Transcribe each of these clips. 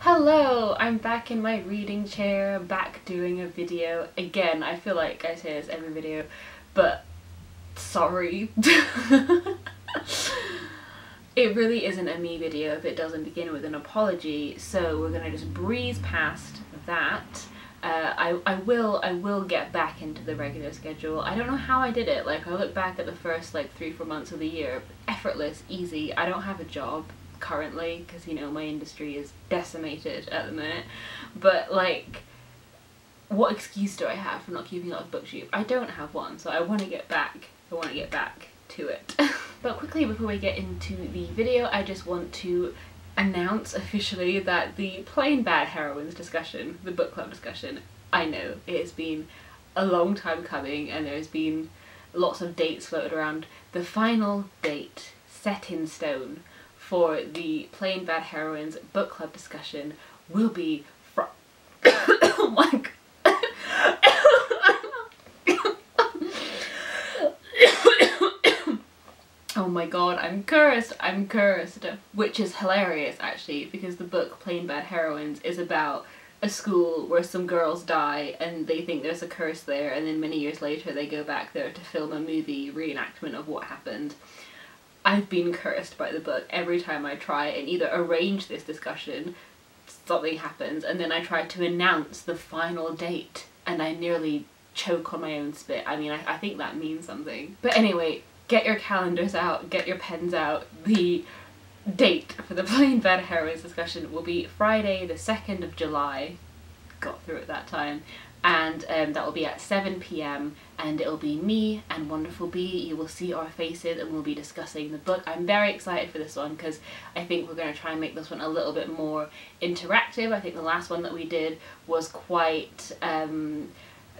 Hello! I'm back in my reading chair, back doing a video. Again, I feel like I say this every video, but sorry. It really isn't a me video if it doesn't begin with an apology, so we're gonna just breeze past that. I will get back into the regular schedule. I don't know how I did it. Like, I look back at the first like 3-4 months of the year, effortless, easy. I don't have a job currently because, you know, my industry is decimated at the minute, but like, what excuse do I have for not keeping up with booktube? I don't have one, so I want to get back to it. But quickly, before we get into the video, I just want to announce officially that the Plain Bad Heroines discussion, the book club discussion, I know it has been a long time coming and there's been lots of dates floated around. The final date set in stone for the Plain Bad Heroines book club discussion will be oh my god. Oh my god, I'm cursed, which is hilarious actually, because the book Plain Bad Heroines is about a school where some girls die and they think there's a curse there, and then many years later they go back there to film a movie reenactment of what happened. I've been cursed by the book. Every time I try and either arrange this discussion, something happens, and then I try to announce the final date and I nearly choke on my own spit. I mean, I think that means something. But anyway, get your calendars out, get your pens out. The date for the Plain Bad Heroines discussion will be Friday the 2nd of July. Got through it that time. And that will be at 7 PM, and it'll be me and Wonderful Bee. You will see our faces and we'll be discussing the book. I'm very excited for this one because I think we're going to try and make this one a little bit more interactive. I think the last one that we did was quite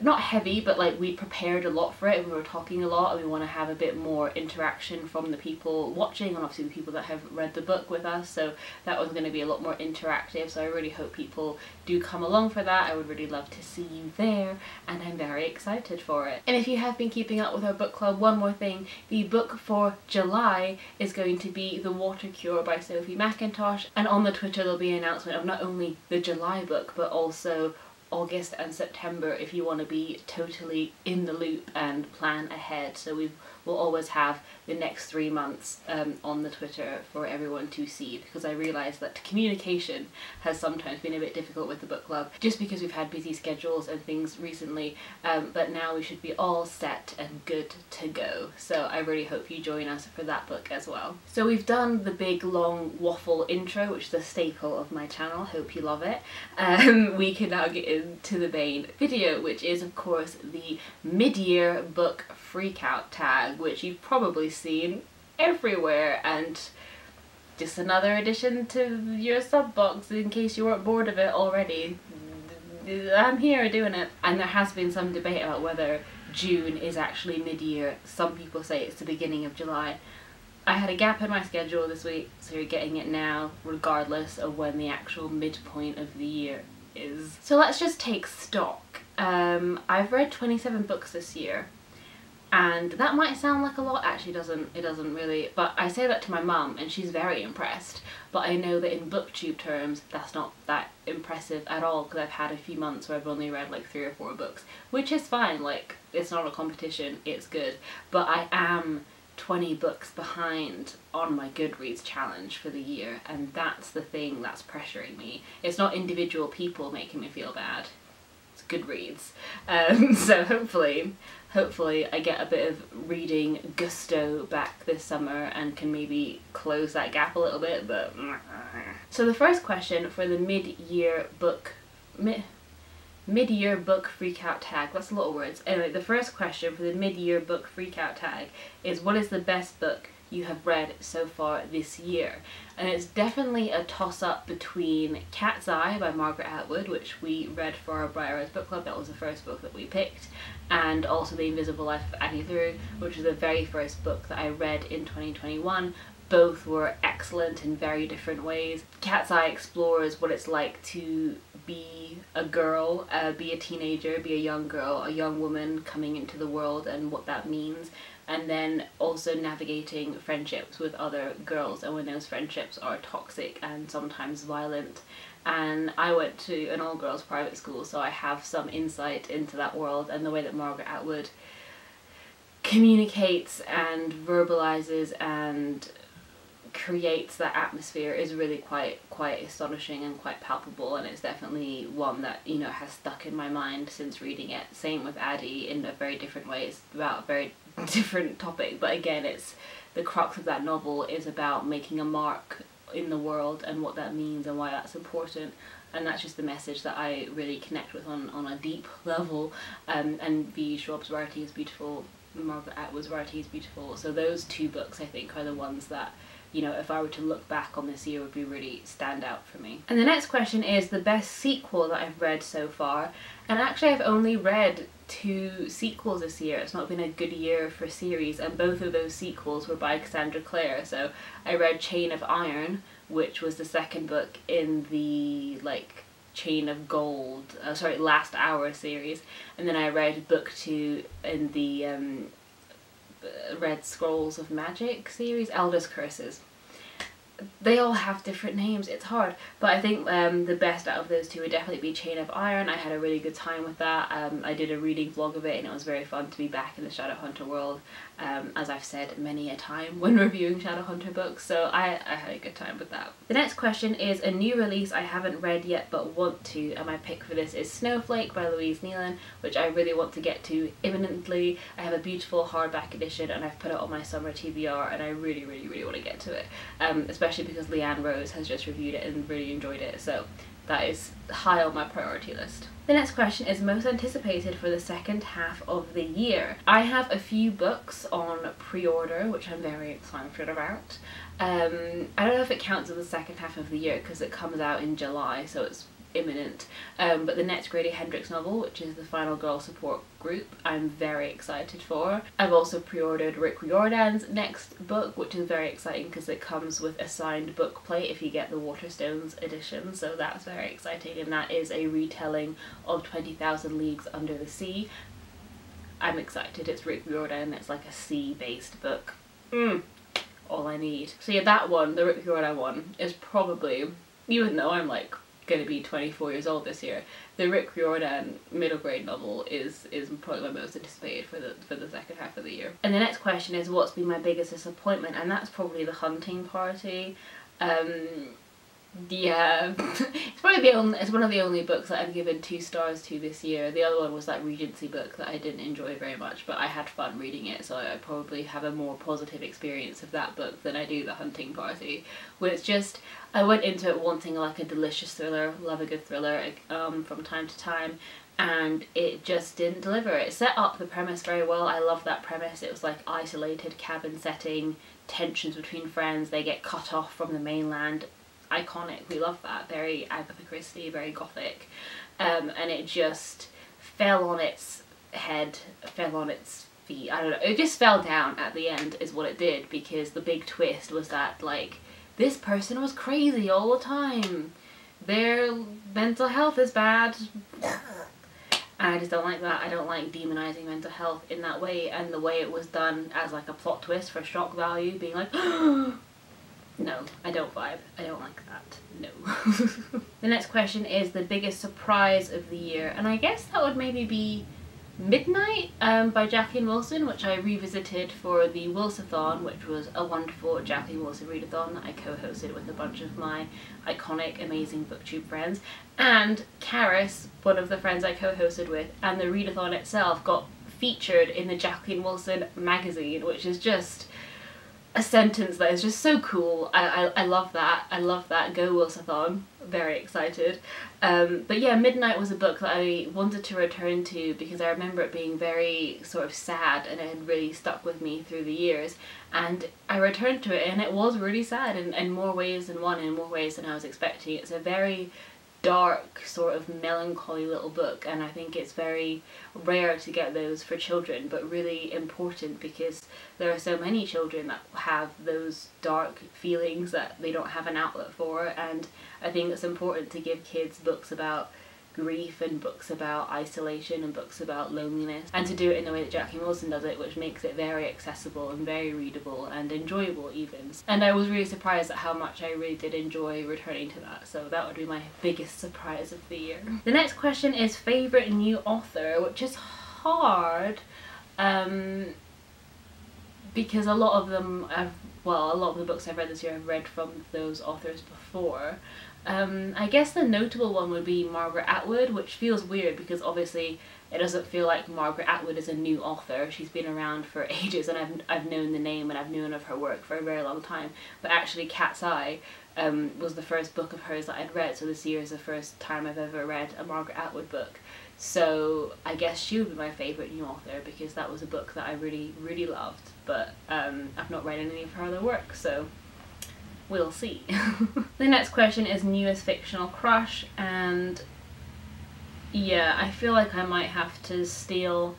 not heavy, but like we prepared a lot for it and we were talking a lot, and we want to have a bit more interaction from the people watching and obviously the people that have read the book with us, so that was going to be a lot more interactive. So I really hope people do come along for that. I would really love to see you there and I'm very excited for it. And if you have been keeping up with our book club, one more thing, the book for July is going to be The Water Cure by Sophie McIntosh, and on the Twitter there'll be an announcement of not only the July book but also August and September if you want to be totally in the loop and plan ahead. So we'll always have the next 3 months on the Twitter for everyone to see, because I realise that communication has sometimes been a bit difficult with the book club just because we've had busy schedules and things recently, but now we should be all set and good to go. So I really hope you join us for that book as well. So we've done the big long waffle intro, which is a staple of my channel. Hope you love it. We can now get into the main video, which is of course the mid-year book Freakout tag, which you've probably seen everywhere, and just another addition to your sub box in case you weren't bored of it already. I'm here doing it. And there has been some debate about whether June is actually mid-year. Some people say it's the beginning of July. I had a gap in my schedule this week, so you're getting it now regardless of when the actual midpoint of the year is. So let's just take stock. I've read 27 books this year, and that might sound like a lot. Actually it doesn't really, but I say that to my mum and she's very impressed, but I know that in booktube terms that's not that impressive at all, because I've had a few months where I've only read like 3 or 4 books, which is fine. Like, it's not a competition, it's good, but I am 20 books behind on my Goodreads challenge for the year, and that's the thing that's pressuring me. It's not individual people making me feel bad, it's Goodreads. So hopefully I get a bit of reading gusto back this summer and can maybe close that gap a little bit, but... So the first question for the mid-year book Freakout tag, that's a lot of words. Anyway, the first question for the mid-year book Freakout tag is, what is the best book you have read so far this year? And it's definitely a toss-up between Cat's Eye by Margaret Atwood, which we read for our Briar Rose book club. That was the first book that we picked, and also The Invisible Life of Annie Through, which was the very first book that I read in 2021. Both were excellent in very different ways. Cat's Eye explores what it's like to be a girl, be a teenager, be a young girl, a young woman coming into the world and what that means. and then also navigating friendships with other girls, and when those friendships are toxic and sometimes violent, and I went to an all-girls private school, so I have some insight into that world and the way that Margaret Atwood communicates and verbalizes and creates that atmosphere is really quite astonishing and quite palpable, and it's definitely one that, you know, has stuck in my mind since reading it. Same with Addie in a very different way. It's about a very different topic, but again, it's the crux of that novel is about making a mark in the world and what that means and why that's important, and that's just the message that I really connect with on a deep level. And V. Schwab's writing is beautiful, Margaret Atwood's writing is beautiful, so those two books I think are the ones that, you know, if I were to look back on this year, would be really stand out for me. And the next question is the best sequel that I've read so far, and actually I've only read 2 sequels this year. It's not been a good year for series, and both of those sequels were by Cassandra Clare. So I read Chain of Iron, which was the second book in the like Chain of Gold, Last Hour series, and then I read book 2 in the Red Scrolls of Magic series, Elder's Curses. They all have different names, it's hard, but I think the best out of those 2 would definitely be Chain of Iron. I had a really good time with that. I did a reading vlog of it and it was very fun to be back in the Shadowhunter world, as I've said many a time when reviewing Shadowhunter books, so I had a good time with that. The next question is a new release I haven't read yet but want to, and my pick for this is Snowflake by Louise Nealon, which I really want to get to imminently. I have a beautiful hardback edition and I've put it on my summer TBR, and I really want to get to it, especially because Leanne Rose has just reviewed it and really enjoyed it, so that is high on my priority list. The next question is most anticipated for the second half of the year. I have a few books on pre-order, which I'm very excited about. I don't know if it counts as the second half of the year because it comes out in July, so it's imminent, but the next Grady Hendrix novel, which is the Final Girl Support Group, I'm very excited for. I've also pre-ordered Rick Riordan's next book, which is very exciting because it comes with a signed book plate if you get the Waterstones edition, so that's very exciting, and that is a retelling of 20,000 Leagues Under the Sea. I'm excited. It's Rick Riordan, it's like a sea-based book. All I need. So yeah, that one, the Rick Riordan one, is probably, even though I'm like going to be 24 years old this year, the Rick Riordan middle grade novel is probably my most anticipated for the second half of the year. And the next question is what's been my biggest disappointment, and that's probably The Hunting Party. Yeah, it's one of the only books that I've given 2 stars to this year. The other one was that Regency book that I didn't enjoy very much, but I had fun reading it, so I probably have a more positive experience of that book than I do The Hunting Party, where it's just, I went into it wanting like a delicious thriller, love a good thriller from time to time, and it just didn't deliver. It set up the premise very well. I love that premise. It was like isolated cabin setting, tensions between friends, they get cut off from the mainland. Iconic, we love that. Very Agatha Christie, very gothic, and it just fell on its head, fell on its feet, I don't know, it just fell down at the end is what it did, because the big twist was that like this person was crazy all the time, their mental health is bad, and I just don't like that. I don't like demonizing mental health in that way, and the way it was done as like a plot twist for shock value, being like no, I don't vibe. I don't like that. No. The next question is the biggest surprise of the year, and I guess that would maybe be Midnight by Jacqueline Wilson, which I revisited for the Wilsathon, which was a wonderful Jacqueline Wilson readathon that I co-hosted with a bunch of my iconic, amazing booktube friends. And Karis, one of the friends I co-hosted with, and the readathon itself got featured in the Jacqueline Wilson magazine, which is just a sentence that is just so cool. I love that. I love that. Go Wilsathon. Very excited. But yeah, Midnight was a book that I wanted to return to because I remember it being very sort of sad and it had really stuck with me through the years. And I returned to it and it was really sad in more ways than one, in more ways than I was expecting. It's a very dark, sort of melancholy little book, and I think it's very rare to get those for children, but really important because there are so many children that have those dark feelings that they don't have an outlet for, and I think it's important to give kids books about grief and books about isolation and books about loneliness, and to do it in the way that Jackie Wilson does it, which makes it very accessible and very readable and enjoyable even. And I was really surprised at how much I really did enjoy returning to that, so that would be my biggest surprise of the year. The next question is favourite new author, which is hard because a lot of them a lot of the books I've read this year I've read from those authors before. I guess the notable one would be Margaret Atwood, which feels weird because obviously it doesn't feel like Margaret Atwood is a new author. She's been around for ages and I've known the name and I've known of her work for a very long time. But actually Cat's Eye was the first book of hers that I'd read, so this year is the first time I've ever read a Margaret Atwood book. So I guess she would be my favourite new author because that was a book that I really, really loved, but I've not read any of her other work, so we'll see. The next question is newest fictional crush, and yeah, I feel like I might have to steal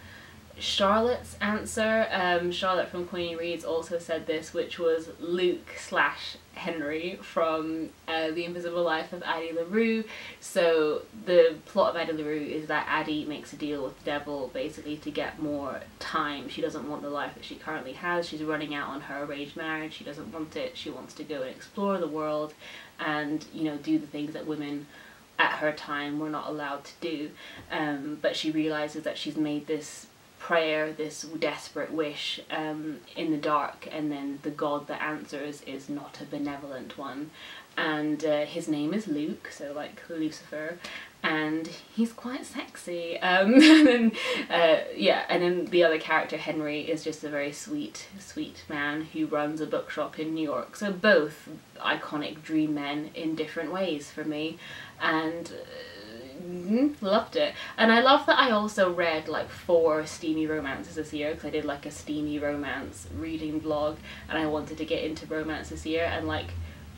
Charlotte's answer. Charlotte from Queenie Reads also said this, which was Luke/Henry from The Invisible Life of Addie LaRue. So the plot of Addie LaRue is that Addie makes a deal with the devil basically to get more time. She doesn't want the life that she currently has. She's running out on her arranged marriage. She doesn't want it. She wants to go and explore the world and, you know, do the things that women at her time were not allowed to do. But she realizes that she's made this prayer, this desperate wish in the dark, and then the god that answers is not a benevolent one, and his name is Luke, so like Lucifer, and he's quite sexy. And then and then the other character, Henry, is just a very sweet man who runs a bookshop in New York. So both iconic dream men in different ways for me, and loved it. And I love that I also read like 4 steamy romances this year, because I did like a steamy romance reading vlog and I wanted to get into romance this year, and like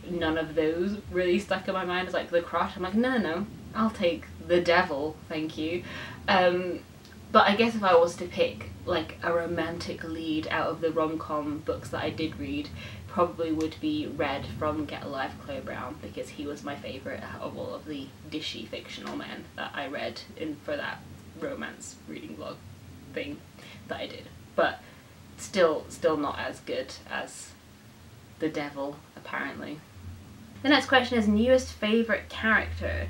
none of those really stuck in my mind as like the crush. I'm like, no, I'll take the devil, thank you. But I guess if I was to pick like a romantic lead out of the rom-com books that I did read, probably would be Red from Get a Life, Chloe Brown, because he was my favourite of all of the dishy fictional men that I read for that romance reading vlog thing that I did. But still not as good as the devil, apparently. The next question is newest favourite character.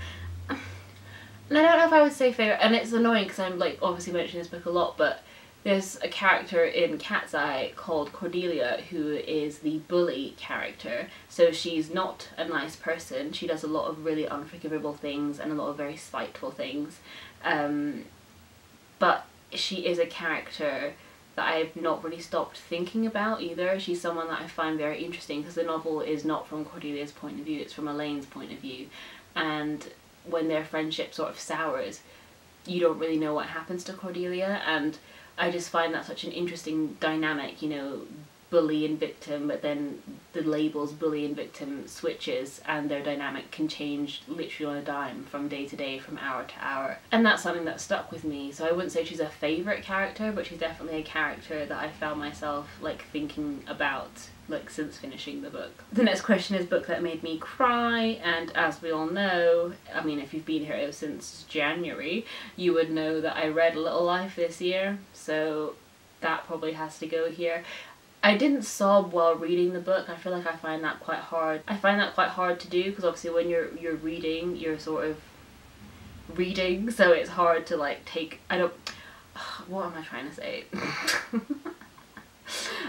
And I don't know if I would say favourite, and it's annoying because I'm like obviously mentioning this book a lot, but there's a character in Cat's Eye called Cordelia who is the bully character. So she's not a nice person. She does a lot of really unforgivable things and a lot of very spiteful things. But she is a character that I've not really stopped thinking about either. She's someone that I find very interesting because the novel is not from Cordelia's point of view, it's from Elaine's point of view. And when their friendship sort of sours, you don't really know what happens to Cordelia, and I just find that such an interesting dynamic, you know, bully and victim, but then the labels bully and victim switches and their dynamic can change literally on a dime from day to day, from hour to hour. And that's something that stuck with me. So I wouldn't say she's a favourite character, but she's definitely a character that I found myself like thinking about like since finishing the book. The next question is book that made me cry, and as we all know, I mean if you've been here since January, you would know that I read Little Life this year, so that probably has to go here. I didn't sob while reading the book. I feel like I find that quite hard. I find that quite hard to do because obviously when you're reading, you're sort of reading, so it's hard to like take, what am I trying to say?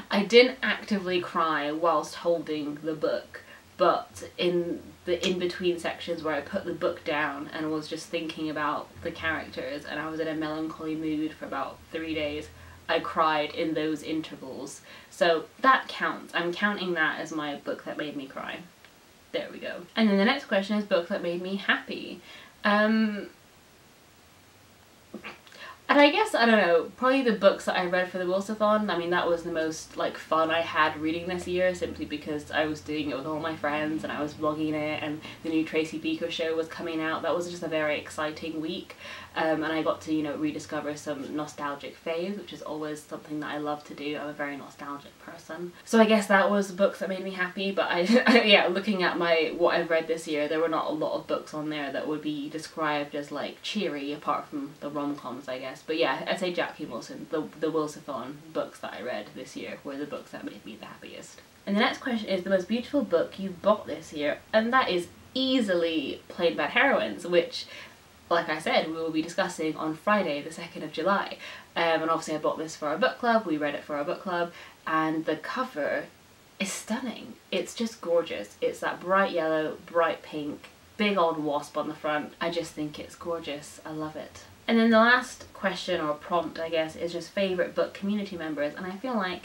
I didn't actively cry whilst holding the book, but in the in-between sections where I put the book down and was just thinking about the characters and I was in a melancholy mood for about 3 days, I cried in those intervals. So that counts. I'm counting that as my book that made me cry. There we go. And then the next question is book that made me happy. And I guess, I don't know, probably the books that I read for the Wilsathon, I mean that was the most like fun I had reading this year, simply because I was doing it with all my friends and I was vlogging it, and the new Tracy Beaker show was coming out. That was just a very exciting week, and I got to, you know, rediscover some nostalgic faves, which is always something that I love to do. I'm a very nostalgic person. So I guess that was the books that made me happy, but yeah, looking at what I've read this year, there were not a lot of books on there that would be described as like cheery, apart from the rom-coms, I guess. But yeah, I'd say Jackie Wilson, the Wilsathon books that I read this year were the books that made me the happiest. And the next question is the most beautiful book you bought this year, and that is easily Plain Bad Heroines, which, like I said, we will be discussing on Friday the 2nd of July. And obviously I bought this for our book club, we read it for our book club, and the cover is stunning. It's just gorgeous. It's that bright yellow, bright pink, big old wasp on the front. I just think it's gorgeous. I love it. And then the last question, or prompt I guess, is just favourite book community members, and I feel like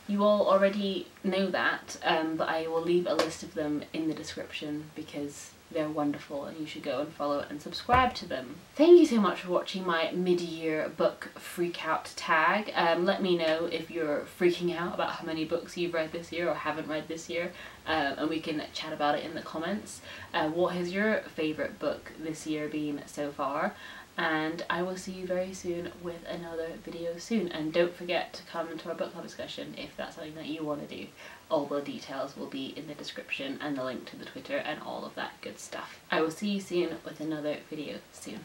you all already know that, but I will leave a list of them in the description because they're wonderful and you should go and follow and subscribe to them. Thank you so much for watching my mid-year book freakout tag. Let me know if you're freaking out about how many books you've read this year or haven't read this year, and we can chat about it in the comments. What has your favourite book this year been so far? And I will see you very soon with another video soon. And don't forget to come to our book club discussion if that's something that you want to do. All the details will be in the description and the link to the Twitter and all of that good stuff. I will see you soon with another video soon.